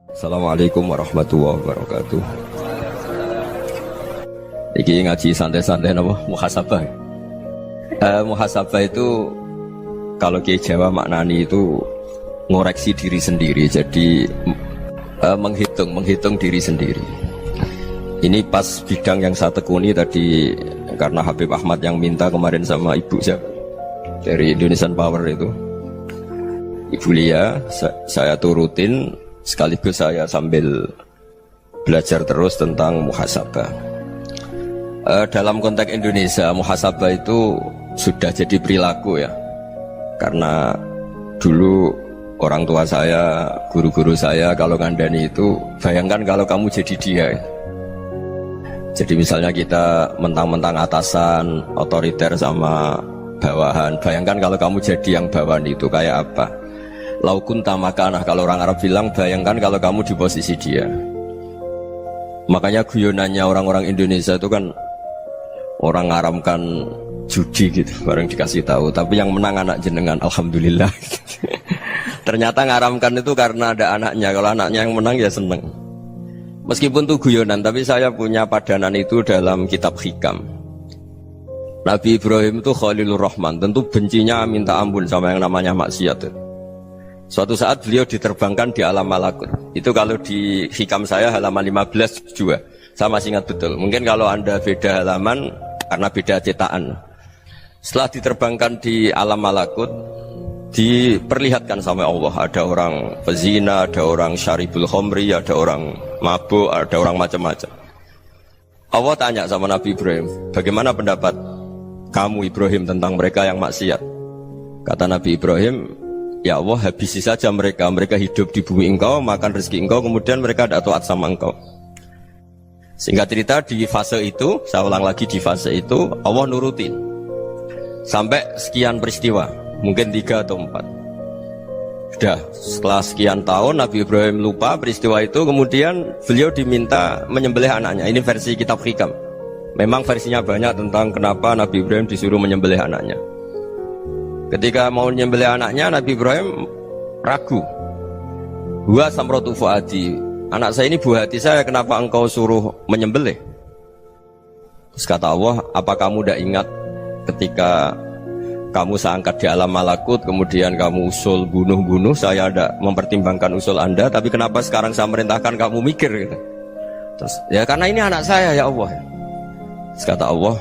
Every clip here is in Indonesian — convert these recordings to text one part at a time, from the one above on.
Assalamualaikum warahmatullahi wabarakatuh. Iki ngaji santai-santai nama muhasabah. Muhasabah itu kalau Kiai Jawa maknani itu ngoreksi diri sendiri. Jadi menghitung diri sendiri. Ini pas bidang yang saya tekuni tadi karena Habib Ahmad yang minta kemarin sama ibu saya dari Indonesian Power itu. Ibu Lia, saya turutin sekaligus saya sambil belajar terus tentang muhasabah. Dalam konteks Indonesia, muhasabah itu sudah jadi perilaku ya. Karena dulu orang tua saya, guru-guru saya kalau ngandani itu, bayangkan kalau kamu jadi dia. Jadi misalnya kita mentang-mentang atasan, otoriter sama bawahan. Bayangkan kalau kamu jadi yang bawahan itu kayak apa? Laukun tamakanah, kalau orang Arab bilang, bayangkan kalau kamu di posisi dia. Makanya guyonannya orang-orang Indonesia itu kan orang ngaramkan judi gitu, bareng dikasih tahu. Tapi yang menang anak jenengan, alhamdulillah. Ternyata ngaramkan itu karena ada anaknya. Kalau anaknya yang menang ya seneng. Meskipun itu guyonan, tapi saya punya padanan itu dalam kitab hikam. Nabi Ibrahim itu Khalilur Rahman, tentu bencinya minta ampun sama yang namanya maksiat. Suatu saat beliau diterbangkan di alam malakut. Itu kalau di hikam saya halaman 15 juga. Saya masih ingat betul. Mungkin kalau Anda beda halaman karena beda cetakan. Setelah diterbangkan di alam malakut, diperlihatkan sama Allah. Ada orang pezina, ada orang syaribul khomri, ada orang mabuk, ada orang macam-macam. Allah tanya sama Nabi Ibrahim, bagaimana pendapat kamu Ibrahim tentang mereka yang maksiat? Kata Nabi Ibrahim, ya Allah, habisi saja mereka. Mereka hidup di bumi engkau, makan rezeki engkau, kemudian mereka tidak taat sama engkau. Singkat cerita di fase itu, saya ulang lagi di fase itu, Allah nurutin sampai sekian peristiwa, mungkin 3 atau 4. Sudah, setelah sekian tahun Nabi Ibrahim lupa peristiwa itu, kemudian beliau diminta menyembelih anaknya. Ini versi kitab hikam. Memang versinya banyak tentang kenapa Nabi Ibrahim disuruh menyembelih anaknya. Ketika mau menyembelih anaknya, Nabi Ibrahim ragu. Huwa samratu fuadi, anak saya ini buah hati saya, kenapa engkau suruh menyembelih? Terus kata Allah, apa kamu tidak ingat ketika kamu saya angkat di alam malakut, kemudian kamu usul bunuh-bunuh, saya tidak mempertimbangkan usul Anda, tapi kenapa sekarang saya merintahkan kamu mikir gitu? Terus, ya karena ini anak saya ya Allah. Terus kata Allah,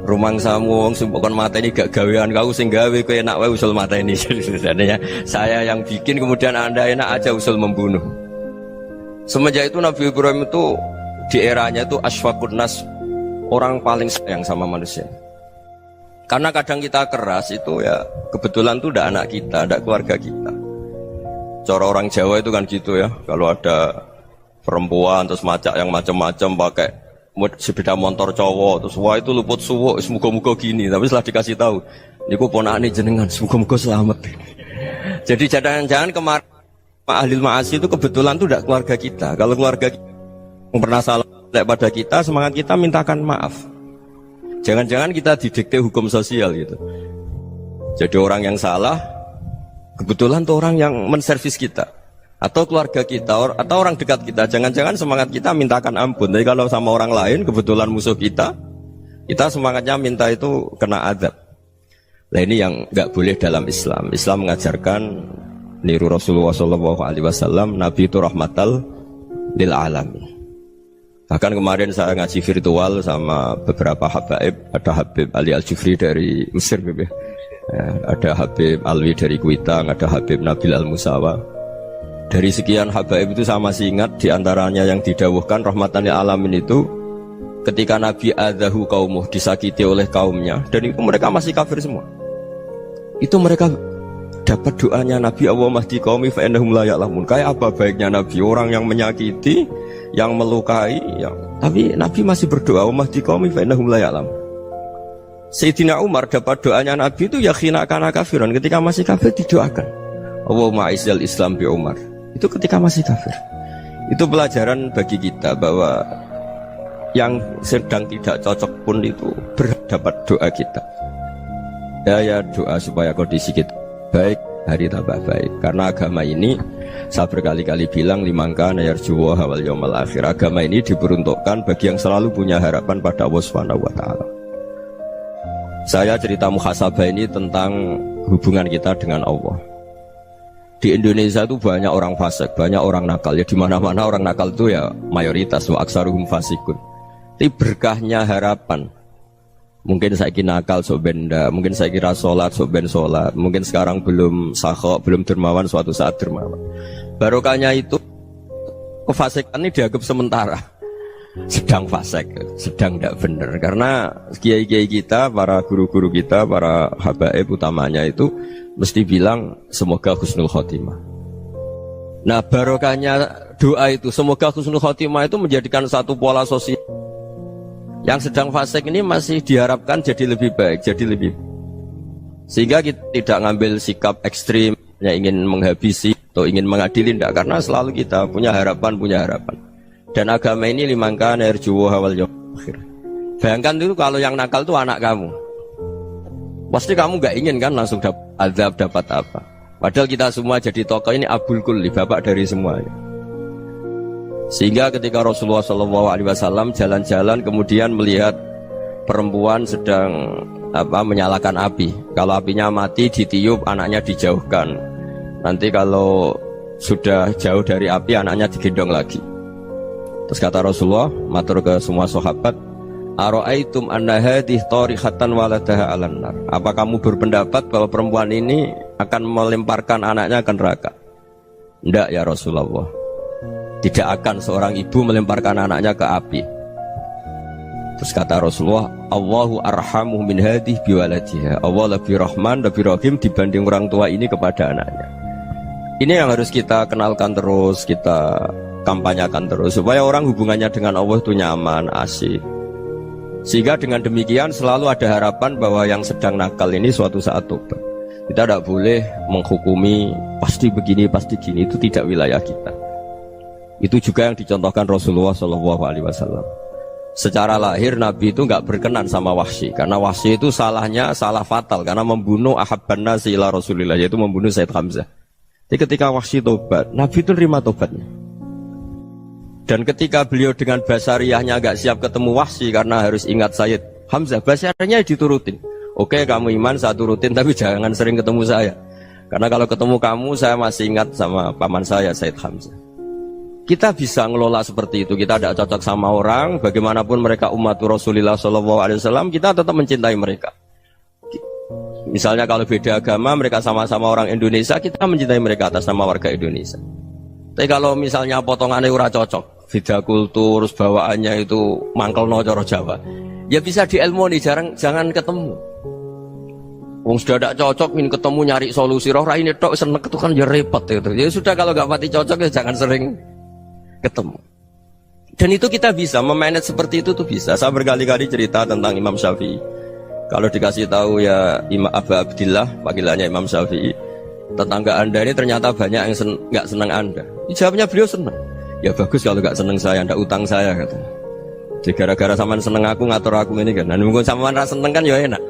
rumang samu wong sumpukon mata ini gak gawean kau sing gawe kowe enak wae usul mata ini. Sebenarnya saya yang bikin, kemudian Anda enak aja usul membunuh. Semenjak itu Nabi Ibrahim itu di eranya itu asfaqun nas, orang paling sayang sama manusia. Karena kadang kita keras itu ya kebetulan tuh udah anak kita, ada keluarga kita. Cara orang Jawa itu kan gitu ya, kalau ada perempuan terus macak yang macam-macam pakai sepeda motor cowok, terus wah itu luput suwo, semoga-moga gini. Tapi setelah dikasih tahu, niku ponakane jenengan, semoga-moga selamat. Jadi jangan-jangan kemarin ahli ma'asi itu kebetulan tuh tidak keluarga kita. Kalau keluarga kita yang pernah salah pada kita, semangat kita mintakan maaf. Jangan-jangan kita didikte hukum sosial gitu. Jadi orang yang salah, kebetulan tuh orang yang menservis kita. Atau keluarga kita, atau orang dekat kita. Jangan-jangan semangat kita mintakan ampun. Tapi kalau sama orang lain, kebetulan musuh kita semangatnya minta itu kena adab. Nah ini yang nggak boleh dalam Islam. Islam mengajarkan niru Rasulullah SAW, Nabi itu rahmatal lil alamin. Bahkan kemarin saya ngaji virtual sama beberapa habaib. Ada Habib Ali Al-Jufri dari Mesir, ya. Ada Habib Alwi dari Kuitang, ada Habib Nabil Al-Musawa. Dari sekian habaib itu saya masih ingat diantaranya yang didawuhkan rahmatan lil alamin itu ketika Nabi adzahu qaumuh, disakiti oleh kaumnya, dan itu mereka masih kafir semua. Itu mereka dapat doanya Nabi, Allah mahdi qaumi fa innahum la ya'lamun. Kayak apa baiknya Nabi, orang yang menyakiti, yang melukai, tapi Nabi masih berdoa, Allah mahdi qaumi fa innahum la ya'lamun. Sayyidina Umar dapat doanya Nabi itu ya khina kana kafiran, ketika masih kafir didoakan, Allahumma aizzal Islam bi Umar. Itu ketika masih kafir. Itu pelajaran bagi kita bahwa yang sedang tidak cocok pun itu berdapat doa kita. Ya doa supaya kondisi kita baik, hari tambah baik. Karena agama ini Saya berkali-kali bilang limangka nayarjuwa wal yaumal akhir. Agama ini diperuntukkan bagi yang selalu punya harapan pada Allah Subhanahu wa taala. Saya cerita muhasabah ini tentang hubungan kita dengan Allah. Di Indonesia itu banyak orang fasik, banyak orang nakal. Ya di mana-mana orang nakal itu ya mayoritas, wa aksaruhum fasikun. Tapi berkahnya harapan. Mungkin saya kira nakal sok benda, mungkin saya kira sholat sok ben sholat, mungkin sekarang belum sakhok, belum dermawan, suatu saat dermawan. Barokahnya itu kefasikan ini dianggap sementara, sedang fasik, sedang tidak benar. Karena kiai-kiai kita, para guru-guru kita, para habaib utamanya itu mesti bilang semoga husnul khotimah. Nah barokahnya doa itu semoga husnul khotimah itu menjadikan satu pola sosial. Yang sedang fasik ini masih diharapkan jadi lebih baik, jadi lebih. Sehingga kita tidak ngambil sikap ekstrim, yang ingin menghabisi atau ingin mengadili, tidak. Karena selalu kita punya harapan. Dan agama ini limangka nerjuwa wal yaumal akhir. Bayangkan itu kalau yang nakal itu anak kamu. Pasti kamu gak ingin kan langsung dapat azab, dapat apa. Padahal kita semua jadi tokoh ini abul kulli, bapak dari semuanya. Sehingga ketika Rasulullah SAW jalan-jalan kemudian melihat perempuan sedang menyalakan api. Kalau apinya mati ditiup, anaknya dijauhkan. Nanti kalau sudah jauh dari api, anaknya digendong lagi. Terus kata Rasulullah, matur ke semua sahabat, Aro'aitum anna hadih tarihatan waladaha alan nar. Apa kamu berpendapat bahwa perempuan ini akan melemparkan anaknya ke neraka? Tidak ya Rasulullah. Tidak akan seorang ibu melemparkan anaknya ke api. Terus kata Rasulullah, Allahu arhamu min hadih biwaladiha. Allah lebih rahman, lebih rahim dibanding orang tua ini kepada anaknya. Ini yang harus kita kenalkan terus, kita kampanyakan terus, supaya orang hubungannya dengan Allah itu nyaman, asik. Sehingga dengan demikian selalu ada harapan bahwa yang sedang nakal ini suatu saat tobat. Kita tidak boleh menghukumi pasti begini, pasti gini, itu tidak wilayah kita. Itu juga yang dicontohkan Rasulullah SAW. Secara lahir Nabi itu nggak berkenan sama Wahsy, karena Wahsy itu salahnya salah fatal karena membunuh ahabban nasi ila Rasulillah, yaitu membunuh Sayyid Hamzah. Jadi ketika Wahsy tobat, Nabi itu terima tobatnya. Dan ketika beliau dengan basariyahnya nggak siap ketemu Wahsy karena harus ingat Sayyid Hamzah, basariyahnya diturutin. Oke, kamu iman saya turutin, tapi jangan sering ketemu saya. Karena kalau ketemu kamu saya masih ingat sama paman saya Sayyid Hamzah. Kita bisa ngelola seperti itu. Kita tidak cocok sama orang, bagaimanapun mereka umat Rasulullah SAW, kita tetap mencintai mereka. Misalnya kalau beda agama, mereka sama-sama orang Indonesia, kita mencintai mereka atas nama warga Indonesia. Tapi kalau misalnya potongannya ora cocok, beda kultur, bawaannya itu mangkelno cara Jawa, ya bisa diilmoni, jangan ketemu. Wong sudah tidak cocok, ingin ketemu nyari solusi. Roh ini tok seneng itu kan ya repot itu. Ya sudah kalau nggak pati cocok ya jangan sering ketemu. Dan itu kita bisa memanage seperti itu tuh bisa. Saya berkali-kali cerita tentang Imam Syafi'i. Kalau dikasih tahu ya Imam Abu Abdillah, panggilannya Imam Syafi'i, tetangga anda ini ternyata banyak yang nggak senang anda. Jawabnya beliau senang. Ya bagus kalau nggak senang saya, ndak utang saya katanya. Jadi gara-gara saman seneng aku ngatur aku ini kan. Dan mungkin saman rasa seneng kan ya enak.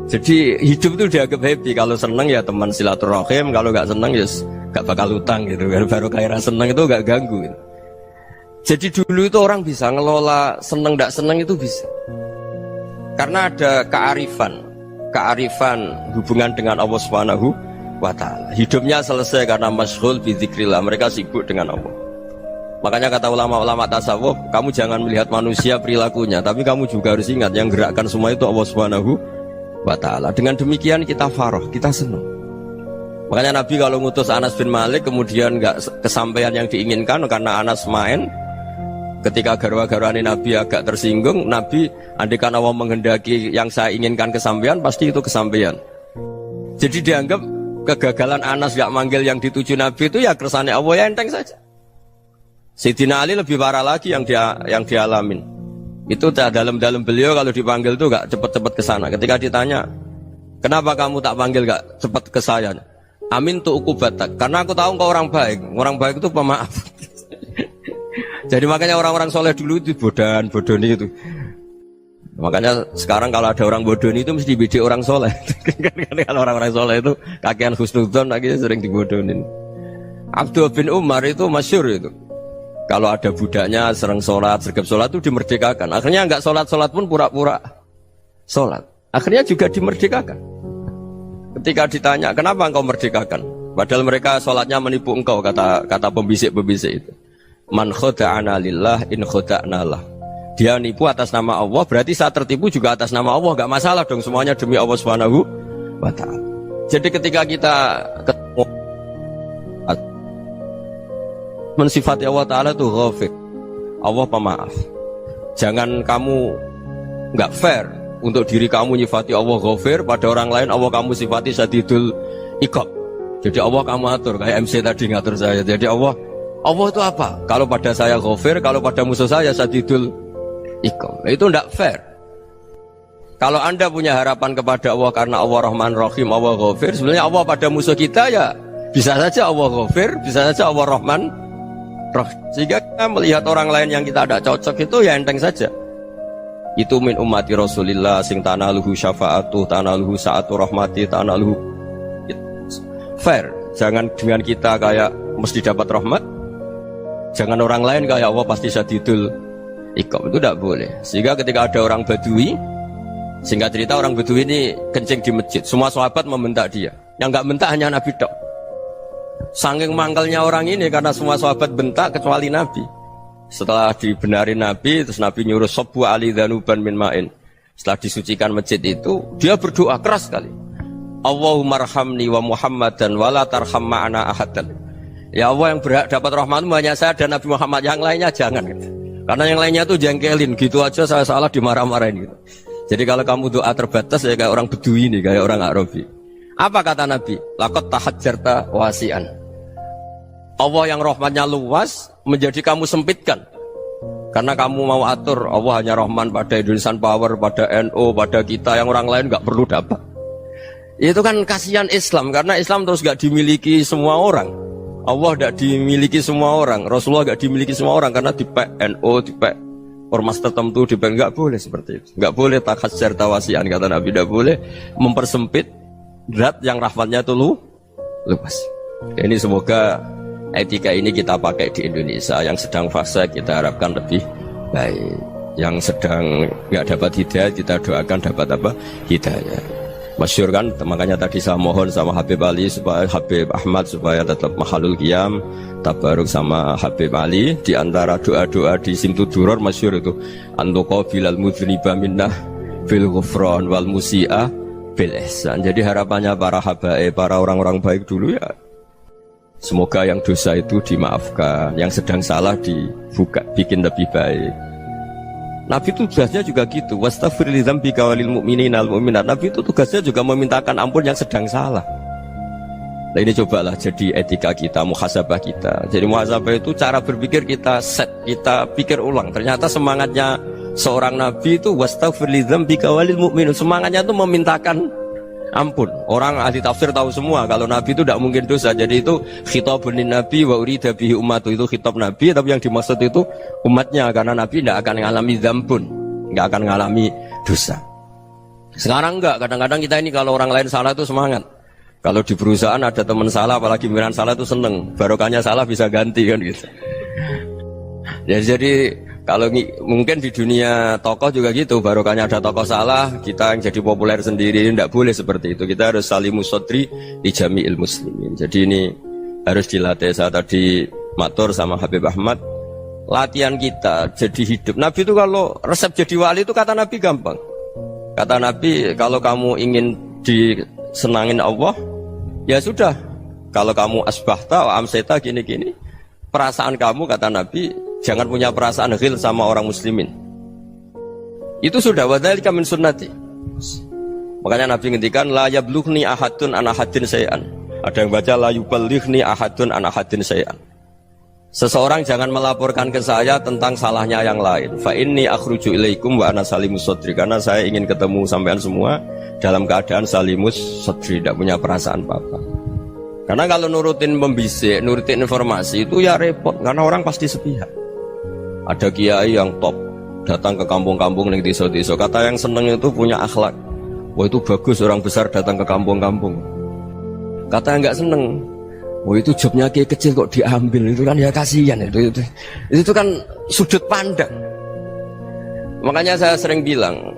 Jadi hidup itu dianggap happy. Kalau seneng ya teman silaturahim, kalau nggak seneng ya nggak bakal utang gitu. Baru kayak rasa seneng itu nggak ganggu. Gitu. Jadi dulu itu orang bisa ngelola seneng tidak seneng itu bisa. Karena ada kearifan hubungan dengan Allah Subhanahu wa taala. Hidupnya selesai karena masyghul bi dzikrillah, mereka sibuk dengan Allah. Makanya kata ulama-ulama tasawuf, kamu jangan melihat manusia perilakunya, tapi kamu juga harus ingat yang gerakkan semua itu Allah Subhanahu wa taala. Dengan demikian kita farah, kita senang. Makanya Nabi kalau ngutus Anas bin Malik kemudian nggak kesampaian yang diinginkan karena Anas main. Ketika garwa-garwani Nabi agak tersinggung, Nabi andaikan Allah menghendaki yang saya inginkan kesampaian, pasti itu kesampaian. Jadi dianggap kegagalan Anas gak manggil yang dituju Nabi itu ya kersane Allah, ya enteng saja. Sayyidina Ali lebih parah lagi yang dialamin. Itu dalam beliau kalau dipanggil itu gak cepet-cepet ke sana. Ketika ditanya, kenapa kamu tak panggil gak cepet ke saya? Amin tu ukubatak, karena aku tahu engkau orang baik. Orang baik itu pemaaf. Jadi makanya orang-orang soleh dulu itu bodoni itu. Makanya sekarang kalau ada orang bodoni itu mesti beda orang soleh. Kalau orang-orang soleh itu kakean husnudzon lagi sering dibodonin. Abdullah bin Umar itu masyhur itu. Kalau ada budaknya sering sholat, sergap sholat itu dimerdekakan. Akhirnya nggak sholat pun pura-pura sholat. Akhirnya juga dimerdekakan. Ketika ditanya, kenapa engkau merdekakan? Padahal mereka sholatnya menipu engkau, kata pembisik-pembisik itu. Man khoda'ana lillah in khoda'na lah. Dia nipu atas nama Allah, berarti saat tertipu juga atas nama Allah. Gak masalah dong, semuanya demi Allah Subhanahu wa ta'ala. Jadi ketika kita ketemu mensifati Allah Ta'ala itu ghafir, Allah pemaaf. Jangan kamu gak fair untuk diri kamu nyifati Allah ghafir, pada orang lain Allah kamu sifati syadidul iqab. Jadi Allah kamu atur, kayak MC tadi ngatur saya. Jadi Allah itu apa? Kalau pada saya ghafir, kalau pada musuh saya syadidul iqab. Itu tidak fair. Kalau Anda punya harapan kepada Allah karena Allah Rahman Rahim, Allah ghafir, sebenarnya Allah pada musuh kita ya bisa saja Allah ghafir, bisa saja Allah Rahman Rahim. Sehingga kita melihat orang lain yang kita tidak cocok itu ya enteng saja. Itu min ummati Rasulillah sing tanaluhu syafa'atu, tanaluhu sa'atu rahmati, tanaluhu fair. Jangan dengan kita kayak mesti dapat rahmat. Jangan orang lain kayak Allah pasti syadidul iqab. Itu tidak boleh. Sehingga ketika ada orang Badui, singkat cerita orang Badui ini kencing di masjid, semua sahabat membentak dia. Yang nggak bentak hanya Nabi tok. Saking mangkelnya orang ini karena semua sahabat bentak kecuali Nabi. Setelah dibenarin Nabi, terus Nabi nyuruh sobu ali dhanuban min ma'in. Setelah disucikan masjid itu, dia berdoa keras sekali. Allahumma arhamni wa Muhammadan wa la tarham ma'ana ahadan. Ya Allah, yang berhak dapat rahmatmu hanya saya dan Nabi Muhammad, yang lainnya jangan gitu. Karena yang lainnya itu jengkelin, gitu aja saya salah dimarah-marahin gitu. Jadi kalau kamu doa terbatas ya kayak orang Bedui ini, kayak orang Arabi. Apa kata Nabi? Laqad tahajjarta wasi'an. Allah yang rahmatnya luas menjadi kamu sempitkan karena kamu mau atur Allah hanya Rahman pada Indonesian Power, pada NU, pada kita yang orang lain nggak perlu dapat. Itu kan kasihan Islam karena Islam terus nggak dimiliki semua orang. Allah nggak dimiliki semua orang, Rasulullah nggak dimiliki semua orang karena dipek NU, dipek ormas tertentu, dipek nggak boleh seperti itu. Nggak boleh takhasyar tawasian kata Nabi, nggak boleh mempersempit zat yang rahmatnya itu luas. Ini semoga etika ini kita pakai di Indonesia. Yang sedang fase kita harapkan lebih baik. Yang sedang nggak dapat hidayah kita doakan dapat apa? Hidayah. Masyhur kan, makanya tadi saya mohon sama Habib Ali supaya Habib Ahmad supaya tetap mahalul qiyam, tabaruk sama Habib Ali. Di antara doa-doa di Simtud Duror masyhur itu antuqa bilal mudhniba minnah bil ghufran wal musi'a bil ihsan. Jadi harapannya para habaib, para orang-orang baik dulu ya, semoga yang dosa itu dimaafkan, yang sedang salah dibuka, bikin lebih baik. Nabi itu tugasnya juga gitu. Wastaghfir li dzambika walil mu'minina wal mu'minat. Nabi itu tugasnya juga memintakan ampun yang sedang salah. Nah ini cobalah jadi etika kita, muhasabah kita. Jadi muhasabah itu cara berpikir kita set, kita pikir ulang. Ternyata semangatnya seorang Nabi itu wastaghfir li dzambika walil mu'minun. Semangatnya itu memintakan ampun. Orang ahli tafsir tahu semua kalau Nabi itu tidak mungkin dosa. Jadi itu khitabun Nabi wa urida bihi ummatu, itu khitab Nabi tapi yang dimaksud itu umatnya, karena Nabi tidak akan mengalami dzambun, tidak akan mengalami dosa. Sekarang enggak, kadang-kadang kita ini kalau orang lain salah itu semangat. Kalau di perusahaan ada teman salah, apalagi pimpinan salah itu seneng, barokahnya salah bisa ganti kan gitu. Ya, jadi kalau mungkin di dunia tokoh juga gitu, barokahnya ada tokoh salah, kita yang jadi populer sendiri, tidak boleh seperti itu. Kita harus salimus sodri di jami'il muslimin. Jadi ini harus dilatih. Saya tadi matur sama Habib Ahmad, latihan kita jadi hidup. Nabi itu kalau resep jadi wali itu kata Nabi gampang. Kata Nabi, kalau kamu ingin disenangin Allah, ya sudah. Kalau kamu asbahta wa amseta gini-gini, perasaan kamu kata Nabi, jangan punya perasaan ghil sama orang muslimin. Itu sudah wadzalika min sunnati. Makanya Nabi ngendikan la yablughni ahadun an ahadin syai'an. Ada yang baca la yuballighni ahadun an ahadin syai'an. Seseorang jangan melaporkan ke saya tentang salahnya yang lain. Fa inni akhruju ilaikum wa ana salimus sadri. Karena saya ingin ketemu sampean semua dalam keadaan salimus sadri, tidak punya perasaan apa-apa. Karena kalau nurutin pembisik, nurutin informasi itu ya repot, karena orang pasti sepihak. Ada kiai yang top datang ke kampung-kampung ning desa-desa, kata yang seneng itu punya akhlak. Wah itu bagus orang besar datang ke kampung-kampung. Kata yang nggak seneng, Oh itu jobnya kayak kecil kok diambil, itu kan ya kasihan itu kan sudut pandang. Makanya saya sering bilang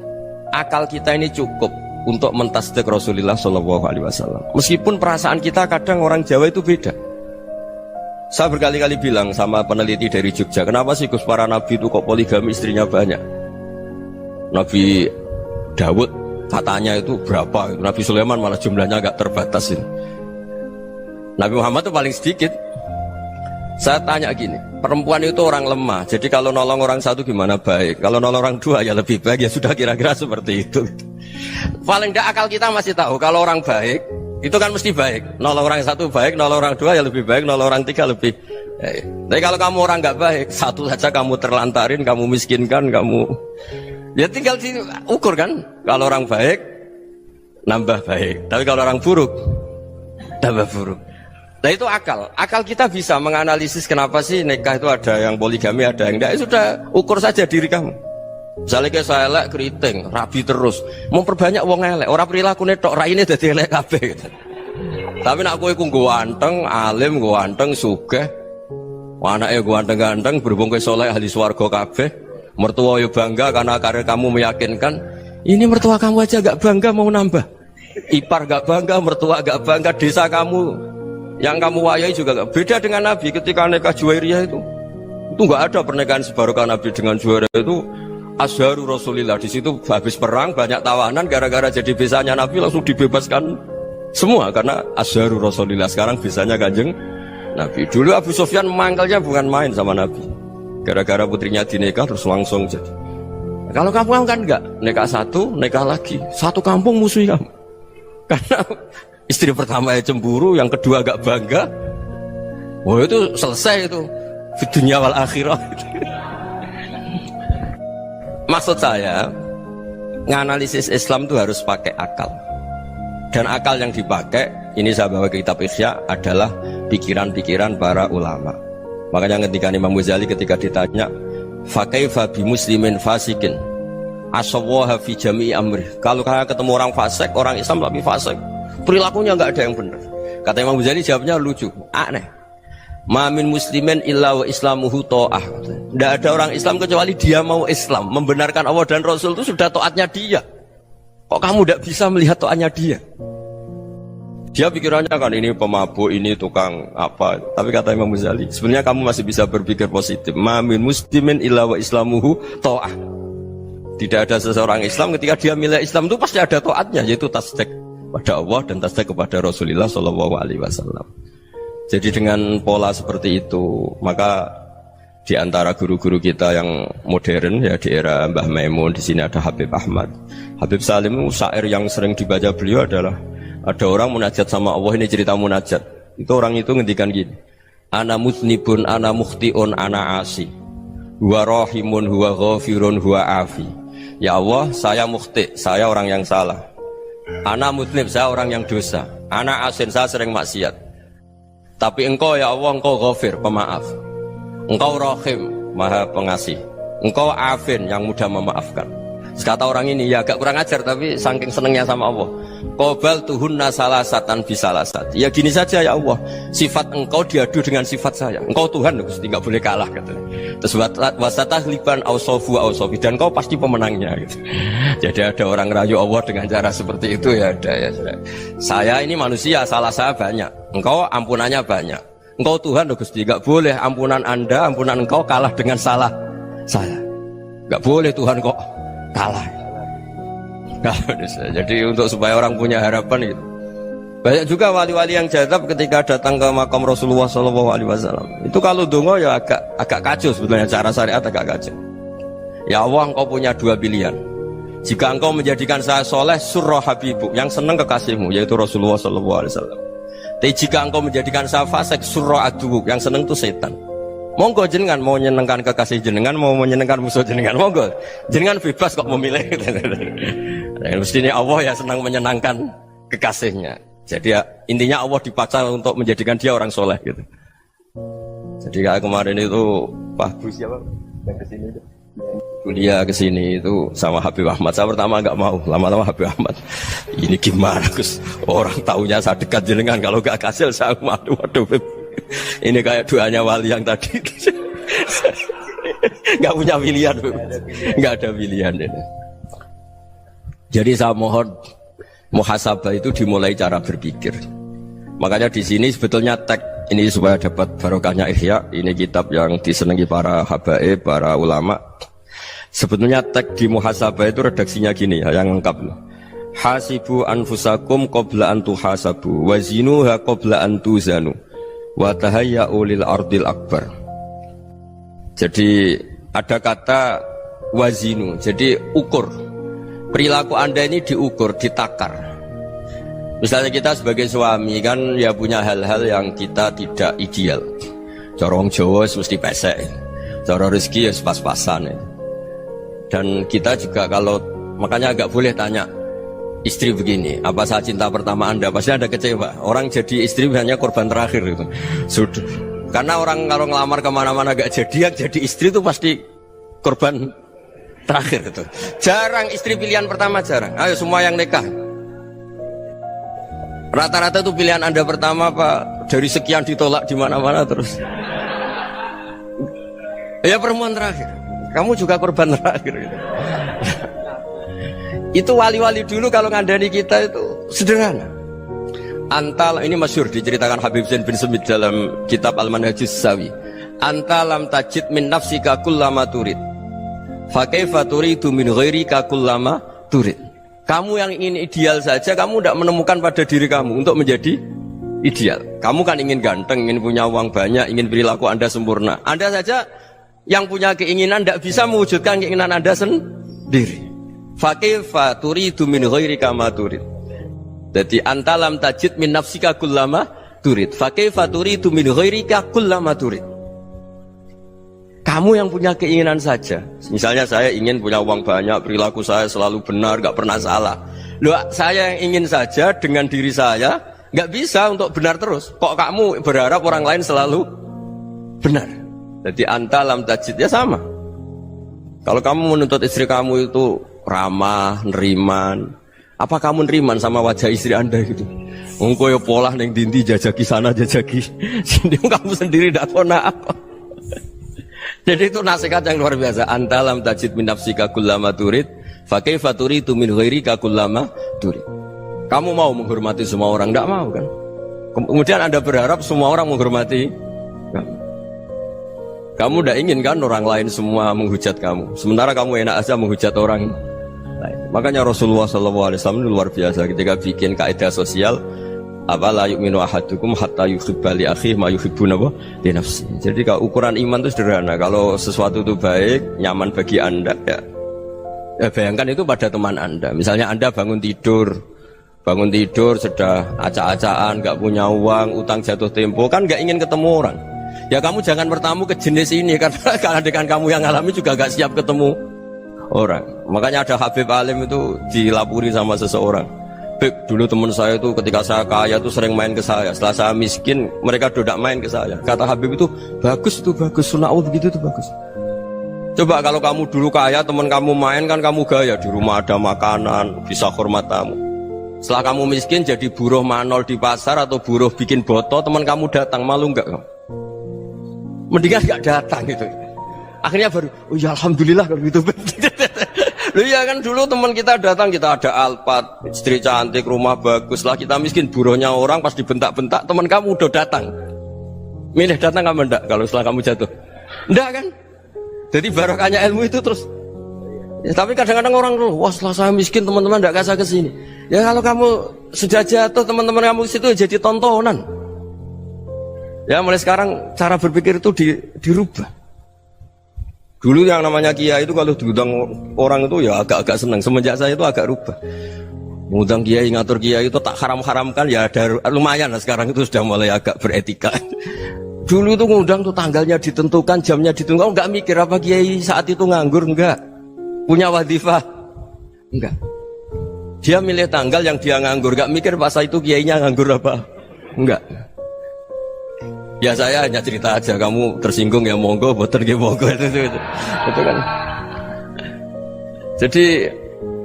akal kita ini cukup untuk mentasdik Rasulullah SAW. Meskipun perasaan kita kadang orang Jawa itu beda. Saya berkali-kali bilang sama peneliti dari Jogja, kenapa sih Gus para nabi itu kok poligami istrinya banyak? Nabi Dawud katanya itu berapa? Nabi Sulaiman malah jumlahnya agak terbatas ini. Nabi Muhammad itu paling sedikit. Saya tanya gini, perempuan itu orang lemah, jadi kalau nolong orang satu gimana baik, kalau nolong orang dua ya lebih baik, ya sudah kira-kira seperti itu. Paling tidak akal kita masih tahu kalau orang baik itu kan mesti baik, nolong orang satu baik, nolong orang dua ya lebih baik, nolong orang tiga lebih baik. Tapi kalau kamu orang nggak baik, satu saja kamu terlantarin, kamu miskinkan, kamu ya tinggal diukur kan. Kalau orang baik nambah baik, tapi kalau orang buruk tambah buruk. Nah itu akal kita bisa menganalisis kenapa sih nikah itu ada yang poligami, ada yang enggak. Sudah ukur saja diri kamu. Misalnya kayak saya elek keriting, rabi terus, memperbanyak wong elek, orang perilaku netok, raine dadi elek kabeh. Tapi nak kowe ku ganteng, alim, ganteng, sugih, anake ganteng-ganteng, berhubung kowe saleh ahli swarga kabeh, mertua yo bangga karena karir kamu meyakinkan. Ini mertua kamu aja gak bangga mau nambah. Ipar gak bangga, mertua gak bangga, desa kamu yang kamu wayai juga gak beda dengan Nabi ketika nikah Juwairiyah itu gak ada pernikahan sebarokah Nabi dengan Juwairiyah itu Azharu Rasulillah. Di situ habis perang banyak tawanan, gara-gara jadi besanya Nabi langsung dibebaskan semua karena Azharu Rasulillah. Sekarang besanya Kanjeng Nabi. Dulu Abu Sufyan mangkalnya bukan main sama Nabi, gara-gara putrinya dinikah terus langsung jadi. Kalau kamu kan enggak, nikah satu, nikah lagi, satu kampung musuhi kamu karena istri pertama ya cemburu, yang kedua agak bangga. Wah itu selesai itu di dunia wal akhirah. Maksud saya nganalisis Islam itu harus pakai akal. Dan akal yang dipakai, ini saya bawa ke kitab Ihya, adalah pikiran-pikiran para ulama. Makanya ketika Imam Ghazali ketika ditanya fakaifa bi muslimin fasikin asawaha fi jami'i amri, kalau kalian ketemu orang fasik, orang Islam tapi fasik, perilakunya nggak ada yang benar. Kata Imam Ghazali jawabnya lucu, aneh. Mamin muslimin illa wa islamuhu ta'ah. Tidak ada orang Islam kecuali dia mau Islam, membenarkan Allah dan Rasul itu sudah taatnya dia. Kok kamu tidak bisa melihat taatnya dia? Dia pikirannya kan ini pemabuk, ini tukang apa. Tapi kata Imam Ghazali, sebenarnya kamu masih bisa berpikir positif. Mamin muslimin illa wa islamuhu ta'ah. Tidak ada seseorang Islam ketika dia milih Islam itu pasti ada taatnya, yaitu tasdik pada Allah dan tasdik kepada Rasulullah SAW. Jadi dengan pola seperti itu, maka di antara guru-guru kita yang modern ya di era Mbah Maimun, di sini ada Habib Ahmad, Habib Salim, syair yang sering dibaca beliau adalah ada orang munajat sama Allah. Ini cerita munajat. Itu orang itu ngendikan gini, ana muznibun, ana mukhtiun, ana asi, huwa rahimun, huwa ghafirun, huwa afi. Ya Allah, saya mukhti, saya orang yang salah. Ana muznib, saya orang yang dosa. Ana asin, saya sering maksiat. Tapi engkau ya Allah, engkau ghafir, pemaaf. Engkau rahim, maha pengasih. Engkau afin, yang mudah memaafkan. Kata orang ini, ya agak kurang ajar, tapi saking senengnya sama Allah. Qobal tuhunna salasatan bisalasat. Ya gini saja ya Allah, sifat engkau diadu dengan sifat saya. Engkau Tuhan, Gusti, nggak boleh kalah katanya. Terus wasatah liban ausofu ausofi, dan engkau pasti pemenangnya gitu. Jadi ada orang rayu Allah dengan cara seperti itu ya ada ya. Saya ini manusia, salah saya banyak. Engkau ampunannya banyak. Engkau Tuhan, Gusti, nggak boleh ampunan Anda, ampunan engkau kalah dengan salah saya. Nggak boleh Tuhan kok kalah. Jadi untuk supaya orang punya harapan gitu. Banyak juga wali-wali yang jadab ketika datang ke makam Rasulullah SAW. Itu kalau dongo ya agak kacau sebetulnya, cara syariat agak kacau. Ya Allah, engkau punya dua pilihan. Jika engkau menjadikan saya soleh, surah habibu, yang senang kekasihmu, yaitu Rasulullah SAW. Tapi jika engkau menjadikan saya fasik, surah aduuk, yang senang itu setan. Monggo jenengan mau menyenangkan kekasih jenengan, mau menyenangkan musuh jenengan, monggo jenengan bebas kok memilih. Mestinya Allah ya senang menyenangkan kekasihnya. Jadi ya, intinya Allah dipaksa untuk menjadikan dia orang soleh gitu. Jadi kayak kemarin itu Pak Gus siapa yang kesini itu. kuliah ke sini itu sama Habib Ahmad. Saya pertama nggak mau, lama-lama Habib Ahmad. Ini gimana Gus? Orang taunya saya dekat jenengan, kalau nggak kasil saya waduh, Beb. Ini kayak doanya wali yang tadi. Nggak punya pilihan, Beb. Nggak ada pilihan ini. Jadi saya mohon muhasabah itu dimulai cara berpikir. Makanya di sini sebetulnya tag ini supaya dapat barokahnya Ihya. Ini kitab yang disenangi para habaib, para ulama. Sebetulnya tag di muhasabah itu redaksinya gini ya, yang lengkap. Hasibu anfusakum qabla an tuhasabu wazinuha qabla an tuzanu wa tahayya'u lil ardil akbar. Jadi ada kata wazinu, jadi ukur. Perilaku Anda ini diukur, ditakar. Misalnya kita sebagai suami kan ya punya hal-hal yang kita tidak ideal. Corong Jawa mesti pesek, cara rezeki ya pas-pasan ya. Dan kita juga kalau makanya agak boleh tanya istri begini, apa saat cinta pertama Anda? Pasti Anda kecewa. Orang jadi istri hanya korban terakhir itu. Sudah. Karena orang kalau ngelamar kemana-mana gak jadi, yang jadi istri itu pasti korban terakhir itu. Jarang istri pilihan pertama, jarang. Ayo semua yang nikah. Rata-rata itu pilihan Anda pertama Pak, dari sekian ditolak di mana-mana terus. Ya perempuan terakhir. Kamu juga korban terakhir gitu. Itu wali-wali dulu kalau ngandani kita itu sederhana. Antal ini masyhur diceritakan Habib Zain bin Semit dalam kitab Al-Manhajus Sawi. Antalam tajid min nafsika kullama turid. Fa kaifa turidu min ghairika kullama turid. Kamu yang ingin ideal saja kamu tidak menemukan pada diri kamu untuk menjadi ideal. Kamu kan ingin ganteng, ingin punya uang banyak, ingin perilaku Anda sempurna. Anda saja yang punya keinginan tidak bisa mewujudkan keinginan Anda sendiri. Fakaifa turidu min ghairika ma turid. Jadi antalam tajid min nafsika kullama turid. Fakaifa turidu min ghairika kullama turid. Kamu yang punya keinginan saja. Misalnya saya ingin punya uang banyak, perilaku saya selalu benar, gak pernah salah. Loh, saya yang ingin saja dengan diri saya gak bisa untuk benar terus. Kok kamu berharap orang lain selalu benar? Jadi antalam tajid ya sama. Kalau kamu menuntut istri kamu itu ramah, neriman, apa kamu neriman sama wajah istri Anda gitu? Engkau ya pola neng dindi jajaki sana jajaki sini, kamu sendiri tidak tahu apa. Jadi itu nasihat yang luar biasa. Antalam tajid min nafsika kullama turid, fa kaifa turidu min ghairika kullama turid. Kamu mau menghormati semua orang? Tidak mau kan? Kemudian Anda berharap semua orang menghormati kamu. Kamu tidak ingin kan orang lain semua menghujat kamu. Sementara kamu enak aja menghujat orang lain. Makanya Rasulullah SAW luar biasa ketika bikin kaidah sosial. Apa la yu'minu ahadukum hatta yuhibba li akhihi ma yuhibbu li nafsihi. Jadi kalau ukuran iman itu sederhana. Kalau sesuatu itu baik, nyaman bagi Anda ya bayangkan itu pada teman Anda. Misalnya Anda bangun tidur sudah acak-acakan, gak punya uang, utang jatuh tempo, kan gak ingin ketemu orang. Ya kamu jangan bertamu ke jenis ini karena dengan kamu yang alami juga gak siap ketemu orang. Makanya ada Habib Alim itu dilapuri sama seseorang. Beb, dulu teman saya itu ketika saya kaya itu sering main ke saya. Setelah saya miskin, mereka tidak main ke saya. Kata Habib itu bagus, sunnah Allah begitu itu bagus. Coba kalau kamu dulu kaya, teman kamu main kan kamu gaya. Di rumah ada makanan, bisa hormat tamu. Setelah kamu miskin jadi buruh manol di pasar atau buruh bikin boto, teman kamu datang, malu enggak kamu? Mendingan enggak datang gitu. Akhirnya baru, oh ya alhamdulillah kalau gitu. Loh iya kan dulu teman kita datang, kita ada Alphard, istri cantik, rumah bagus. Lah kita miskin, buruhnya orang pas dibentak-bentak, teman kamu udah datang. Milih datang kamu enggak kalau setelah kamu jatuh? Enggak kan? Jadi barokahnya ilmu itu terus. Ya, tapi kadang-kadang orang tuh, wah setelah saya miskin teman-teman enggak kasih ke sini. Ya kalau kamu sudah jatuh, teman-teman kamu ke situ jadi tontonan. Ya mulai sekarang cara berpikir itu dirubah. Dulu yang namanya kiai itu kalau diundang orang itu ya agak-agak senang. Semenjak saya itu agak rubah. Mengundang kiai, ngatur kiai itu tak haram-haramkan ya ada lumayan lah sekarang itu sudah mulai agak beretika. Dulu itu ngundang tuh tanggalnya ditentukan, jamnya ditentukan. Enggak mikir apa kiai saat itu nganggur, enggak. Punya wadifah, enggak. Dia milih tanggal yang dia nganggur, enggak mikir pas itu kiainya nganggur apa. Enggak. Ya saya hanya cerita aja, kamu tersinggung ya monggo, boten ya monggo itu kan. Jadi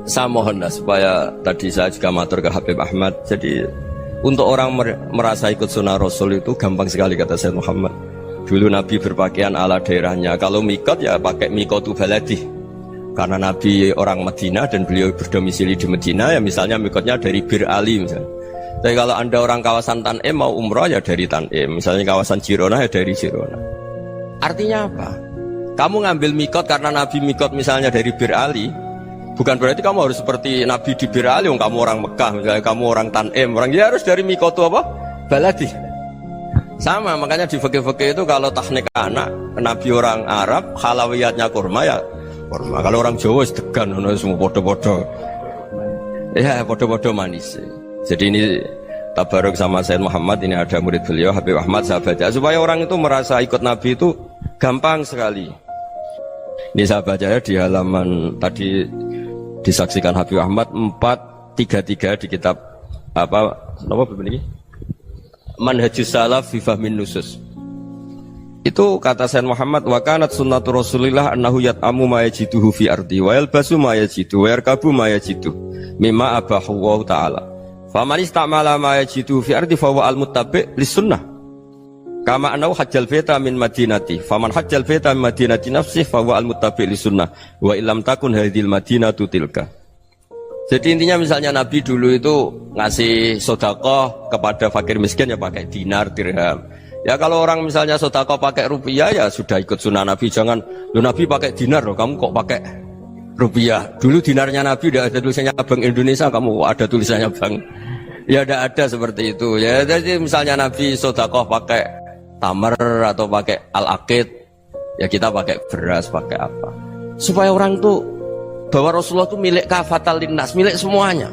saya mohonlah supaya tadi saya juga matur ke Habib Ahmad. Jadi untuk orang merasa ikut sunnah Rasul itu gampang sekali kata Sayyid Muhammad. Dulu Nabi berpakaian ala daerahnya. Kalau mikot ya pakai mikotu baladi. Karena Nabi orang Madinah dan beliau berdomisili di Madinah, ya misalnya mikotnya dari Bir Ali misalnya. Tapi kalau anda orang kawasan Tanim mau umroh ya dari Tanim. Misalnya kawasan Jirona ya dari Jirona. Artinya apa? Kamu ngambil mikot karena Nabi mikot misalnya dari Bir Ali, bukan berarti kamu harus seperti Nabi di Bir Ali. Kamu orang Mekah, misalnya kamu orang Tanim, orang ya harus dari mikotu apa? Baladi. Sama, makanya di fikih-fikih itu kalau tahnik anak, Nabi orang Arab, halawiyatnya kurma ya kurma. Kalau orang Jawa sedegan, semua bodoh-bodoh. Ya, bodoh-bodoh manis. Jadi ini tabaruk sama Sayyid Muhammad, ini ada murid beliau, Habib Ahmad, saya baca. Supaya orang itu merasa ikut Nabi itu gampang sekali. Ini saya baca ya di halaman tadi disaksikan Habib Ahmad 433 di kitab apa begini? Manhajus Salaf fi Fahmin Nusus. Itu kata Sayyid Muhammad, wa kanat sunnatu Rasulillah annahu yat'amu ma yajiduhu fi ardi wa yalbasu ma yajidu wa yarkabu ma yajidu mimma abahu Allah taala. Faman istamala ma yajiduhu fi ardi fa huwa al-muttabi' lis-sunnah. Kama annahu hajjal baita min madinati. Faman hajjal baita min madinati nafsihi fa huwa al-muttabi' lis-sunnah wa illam takun hadhil madinatu tilka. Jadi intinya misalnya Nabi dulu itu ngasih sedekah kepada fakir miskin ya pakai dinar, dirham. Ya kalau orang misalnya sedekah pakai rupiah ya sudah ikut sunnah Nabi. Jangan, lu Nabi pakai dinar loh, kamu kok pakai rupiah. Dulu dinarnya Nabi udah ada tulisannya Bank Indonesia, kamu ada tulisannya Bank. Ya tidak ada seperti itu. Ya jadi misalnya Nabi sedekah pakai tamar atau pakai al-aqid, ya kita pakai beras, pakai apa. Supaya orang tuh bahwa Rasulullah itu milik kafatal linnas, milik semuanya.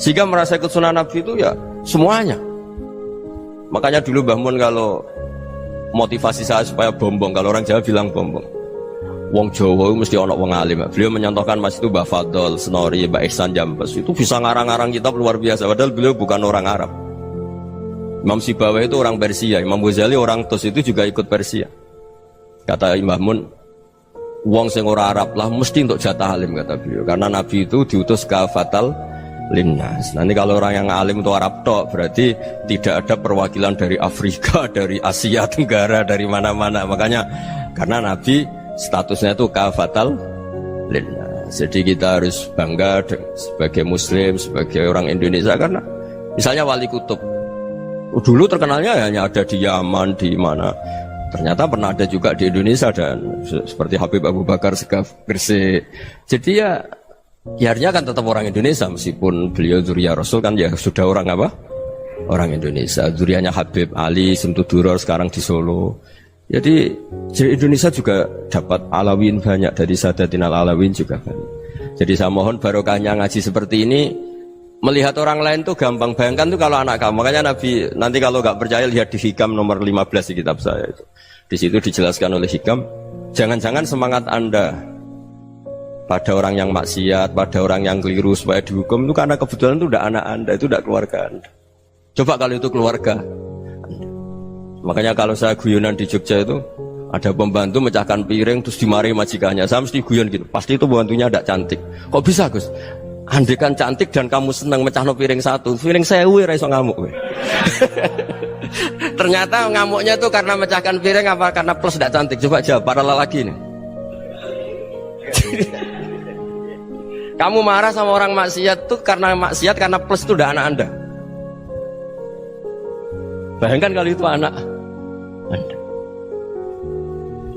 Sehingga merasa ikut sunnah Nabi itu ya semuanya. Makanya dulu Mbah Mun kalau motivasi saya supaya bombong, kalau orang Jawa bilang bombong. Wong Jawa mesti ono wong alim. Beliau menyontohkan Mas itu Mbah Fadol, Senori, Mbah Ihsan Jambes. Itu bisa ngarang-ngarang kitab luar biasa. Padahal beliau bukan orang Arab. Imam Sibawai itu orang Persia, Imam Ghazali orang Tus itu juga ikut Persia. Kata Mbah Mun, wong sing ora Arab lah mesti untuk jatah alim kata beliau. Karena Nabi itu diutus kafatal linnas. Nanti kalau orang yang alim itu Arab tok, berarti tidak ada perwakilan dari Afrika, dari Asia Tenggara, dari mana-mana. Makanya karena Nabi statusnya itu kafatal linnas. Jadi kita harus bangga sebagai Muslim, sebagai orang Indonesia karena misalnya Wali Kutub dulu terkenalnya hanya ada di Yaman, di mana. Ternyata pernah ada juga di Indonesia dan seperti Habib Abu Bakar Segaf Gresik. Jadi ya akhirnya kan tetap orang Indonesia meskipun beliau zuriyah Rasul kan ya sudah orang apa? Orang Indonesia. Zuriyahnya Habib Ali Sentuduror sekarang di Solo. Jadi Indonesia juga dapat alawin banyak dari Sadatin al-Alawin juga banyak. Jadi saya mohon barokahnya ngaji seperti ini. Melihat orang lain tuh gampang, bayangkan tuh kalau anak kamu. Makanya Nabi nanti kalau nggak percaya lihat di Hikam nomor 15 di kitab saya itu. Di situ dijelaskan oleh Hikam, jangan-jangan semangat Anda pada orang yang maksiat, pada orang yang keliru supaya dihukum itu karena kebetulan itu udah anak Anda, itu udah keluarga Anda. Coba kalau itu keluarga Anda. Makanya kalau saya guyonan di Jogja itu ada pembantu mecahkan piring terus dimarahi majikannya, saya mesti guyon gitu. Pasti itu pembantunya tidak cantik. Kok bisa Gus? Andai kan cantik dan kamu senang mecahno piring satu, piring 1000 ra iso ngamuk. Ternyata ngamuknya tuh karena mecahkan piring apa karena plus tidak cantik? Coba jawab para lelaki nih. Kamu marah sama orang maksiat tuh karena maksiat karena plus itu udah anak Anda. Bayangkan kalau itu anak Anda.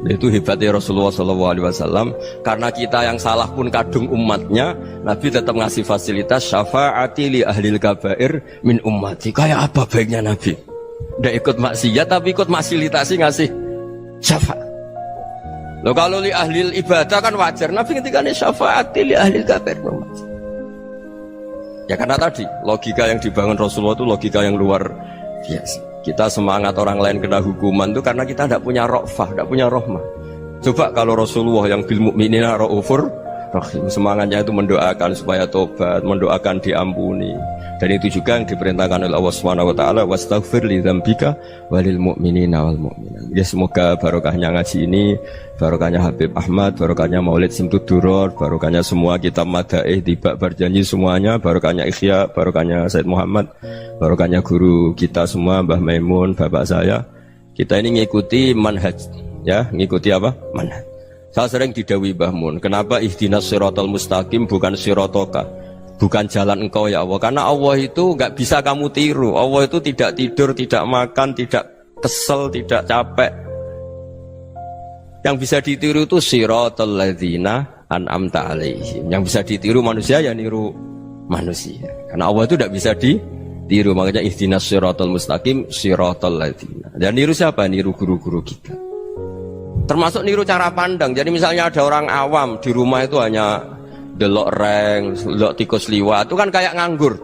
Itu hebatnya Rasulullah SAW. Karena kita yang salah pun kadung umatnya, Nabi tetap ngasih fasilitas syafaati li ahlil kabair min ummati. Kayak apa baiknya Nabi? Udah ikut maksiat tapi ikut fasilitasi ngasih syafaat. Loh kalau li ahlil ibadah kan wajar. Nabi ketika ini syafaati li ahlil kabair min ummati. Ya karena tadi logika yang dibangun Rasulullah itu logika yang luar biasa. Kita semangat orang lain kena hukuman itu karena kita tidak punya ra'fah, tidak punya rahmah. Coba kalau Rasulullah yang bil mukminina raufur rahim. Semangatnya itu mendoakan supaya tobat, mendoakan diampuni. Dan itu juga yang diperintahkan oleh Allah Subhanahu wa taala, wastaghfir li dzambika walil mu'minina wal mu'minat. Ya semoga barokahnya ngaji ini, barokahnya Habib Ahmad, barokahnya Maulid Simtud Duror, barokahnya semua kitab madaih, tiba berjanji semuanya, barokahnya Ikhya, barokahnya Said Muhammad, barokahnya guru kita semua, Mbah Maimun, bapak saya. Kita ini ngikuti manhaj, ya, ngikuti apa? Manhaj. Saya sering didhawuhi Mbah Mun, kenapa ihdinas siratal mustaqim bukan siratoka, bukan jalan engkau ya Allah, karena Allah itu nggak bisa kamu tiru. Allah itu tidak tidur, tidak makan, tidak kesel, tidak capek. Yang bisa ditiru itu siratal ladzina an'amta alaihim. Yang bisa ditiru manusia ya niru manusia, karena Allah itu tidak bisa ditiru. Makanya ihdinas siratal mustaqim siratal ladzina. Dan niru siapa? Niru guru-guru kita. Termasuk niru cara pandang. Jadi misalnya ada orang awam di rumah itu hanya delok reng, delok tikus liwat, itu kan kayak nganggur.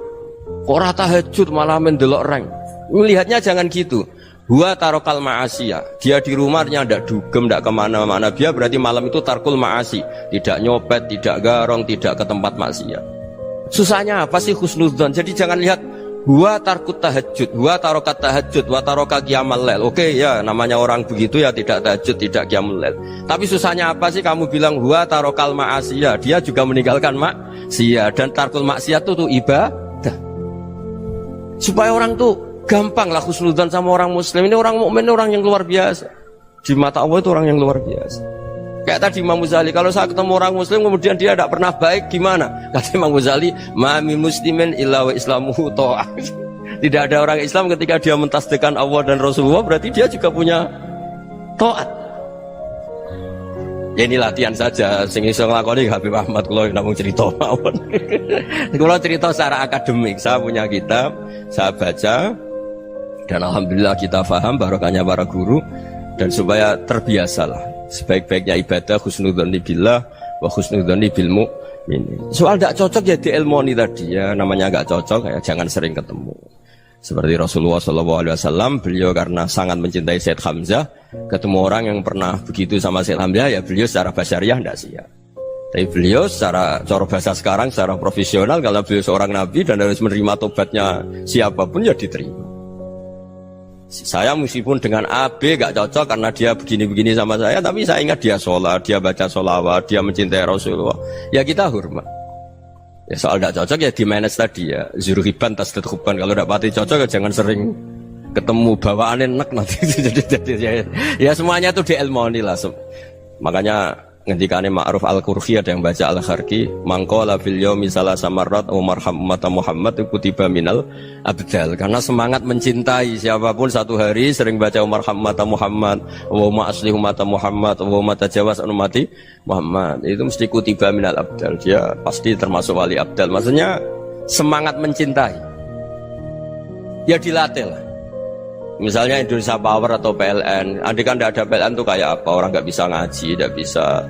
Kok ora tahajud malah mendelok reng. Melihatnya jangan gitu. Huwa tarokal ma'asiyah. Dia di rumahnya ndak dugem, ndak kemana-mana. Dia berarti malam itu tarkul ma'asi. Tidak nyopet, tidak garong, tidak ke tempat maksiat. Susahnya apa sih husnudzon? Jadi jangan lihat huwa tarkut tahajud, huwa tarokat tahajud, wa taroka qiyamal lail. Oke ya, namanya orang begitu ya tidak tahajud, tidak qiyamul lail. Tapi susahnya apa sih kamu bilang huwa tarokal ma'asiyah? Dia juga meninggalkan maksiat, dan tarkul maksiat itu tuh ibadah. Supaya orang tuh gampang lah husnudzon sama orang muslim. Ini orang mukmin, orang yang luar biasa. Di mata Allah itu orang yang luar biasa. Kayak tadi Imam Ghazali, kalau saya ketemu orang muslim kemudian dia tidak pernah baik, gimana? Kata Imam Ghazali, ma min muslimin illa wa islamuhu ta'ah. Tidak ada orang Islam ketika dia mentasdihkan Allah dan Rasulullah, berarti dia juga punya taat. Ya ini latihan saja, sing iso nglakoni Habib Ahmad kula namung cerita mawon. Kula cerita secara akademik, saya punya kitab, saya baca, dan alhamdulillah kita paham barokahnya para guru, dan supaya terbiasalah. Sebaik-baiknya ibadah husnudzon billah wa husnudzon bil mu'min. Soal tidak cocok ya diilmoni tadi ya, namanya nggak cocok ya jangan sering ketemu. Seperti Rasulullah SAW, beliau karena sangat mencintai Said Hamzah, ketemu orang yang pernah begitu sama Said Hamzah ya beliau secara basyariah tidak siap. Tapi beliau secara cara bahasa sekarang, secara profesional, kalau beliau seorang nabi dan harus menerima tobatnya siapapun ya diterima. Saya meskipun dengan A, B gak cocok karena dia begini-begini sama saya, tapi saya ingat dia sholat, dia baca sholawat, dia mencintai Rasulullah, ya kita hormat. Ya soal gak cocok ya di manage tadi ya, zurhiban tasdid huban. Kalau gak pati cocok ya jangan sering ketemu, bawaannya enak nanti. Jadi ya semuanya itu diilmoni lah. Makanya ngendikane Ma'ruf Al-Qurhi ada yang baca Al-Kharqi, mangqala fil yaumi salasa marrat wa marham umat Muhammad kutiba minal abdal. Karena semangat mencintai siapapun satu hari sering baca marham umat Muhammad wa ma asli umat Muhammad wa ma tajawaz an umati Muhammad, itu mesti kutiba minal abdal. Dia pasti termasuk wali abdal. Maksudnya semangat mencintai ya dilatih lah. Misalnya Indonesia Power atau PLN, andai kan tidak ada PLN tuh kayak apa? Orang nggak bisa ngaji, nggak bisa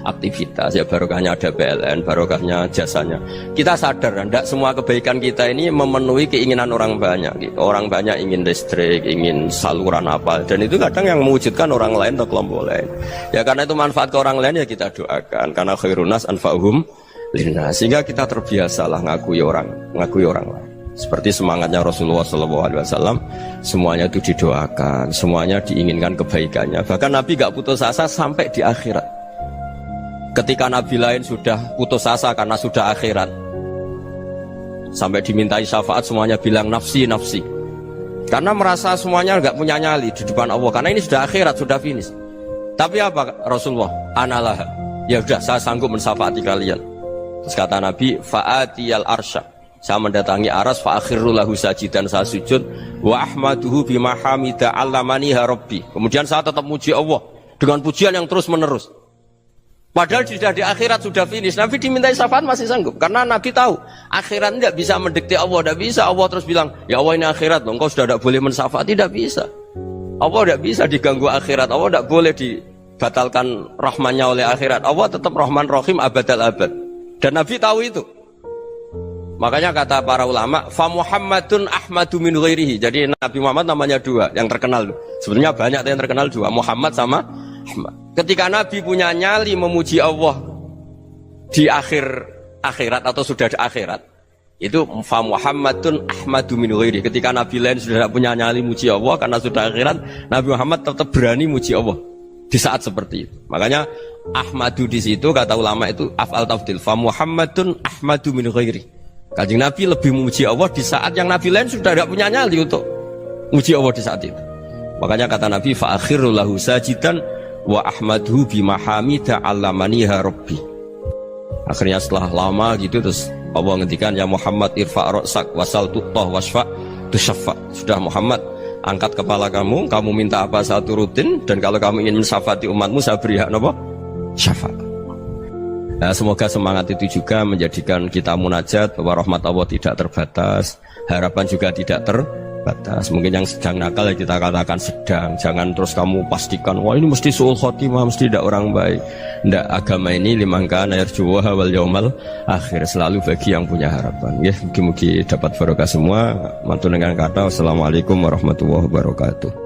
aktivitas. Ya barokahnya ada PLN, barokahnya jasanya. Kita sadar, tidak semua kebaikan kita ini memenuhi keinginan orang banyak. Gitu. Orang banyak ingin listrik, ingin saluran apa, dan itu kadang yang mewujudkan orang lain atau kelompok lain. Ya karena itu manfaat ke orang lain ya kita doakan. Karena khairunas anfa'uhum linnas. Sehingga kita terbiasalah ngakui orang lain. Seperti semangatnya Rasulullah SAW, semuanya itu didoakan, semuanya diinginkan kebaikannya. Bahkan Nabi gak putus asa sampai di akhirat. Ketika Nabi lain sudah putus asa karena sudah akhirat, sampai dimintai syafaat semuanya bilang nafsi, nafsi. Karena merasa semuanya gak punya nyali di depan Allah, karena ini sudah akhirat, sudah finish. Tapi apa Rasulullah? Analah, ya sudah saya sanggup mensyafaati kalian. Terus kata Nabi, fa'atiyal arsya, saya mendatangi aras, fa'akhirru lahu sajidan, saya sujud, wa ahmaduhu bima hamida allamaniha rabbi. Kemudian saya tetap muji Allah dengan pujian yang terus menerus. Padahal sudah di akhirat, sudah finish. Nabi dimintai syafaat masih sanggup, karena Nabi tahu akhirat tidak bisa mendikte Allah, tidak bisa. Allah terus bilang, ya Allah ini akhirat loh, engkau sudah tidak boleh mensyafaat, tidak bisa. Allah tidak bisa diganggu akhirat, Allah tidak boleh dibatalkan rahmannya oleh akhirat. Allah tetap Rahman Rahim abadal abad. Dan Nabi tahu itu. Makanya kata para ulama, fa Muhammadun ahmadu min ghairihi. Jadi Nabi Muhammad namanya dua yang terkenal. Sebenarnya banyak yang terkenal dua, Muhammad sama Ahmad. Ketika Nabi punya nyali memuji Allah di akhir akhirat atau sudah di akhirat itu fa Muhammadun ahmadu min ghairi. Ketika Nabi lain sudah tidak punya nyali muji Allah karena sudah akhirat, Nabi Muhammad tetap berani muji Allah di saat seperti itu. Makanya ahmadu di situ kata ulama itu af'al tafdil, fa Muhammadun ahmadu min ghairi. Kanjeng Nabi lebih memuji Allah di saat yang Nabi lain sudah tidak punya nyali untuk muji Allah di saat itu. Makanya kata Nabi fa akhiru lahu sajidan wa ahmaduhu bi mahamida 'allamaniha rabbi. Akhirnya setelah lama gitu terus Allah ngendikan ya Muhammad irfa' ra'sak wasal tu'tah wasfa' tusyaffa. Sudah Muhammad, angkat kepala kamu minta apa saya turutin, dan kalau kamu ingin mensyafaati umatmu saya beri hak napa? Syafaat. Nah, semoga semangat itu juga menjadikan kita munajat bahwa rahmat Allah tidak terbatas, harapan juga tidak terbatas. Mungkin yang sedang nakal ya kita katakan sedang, jangan terus kamu pastikan wah ini mesti su'ul khotimah, mesti tidak orang baik. Ndak, agama ini liman kana yarjuwa wal yaumal akhir, selalu bagi yang punya harapan. Ya, mugi-mugi dapat barokah semua. Mantu dengan kata wassalamualaikum warahmatullahi wabarakatuh.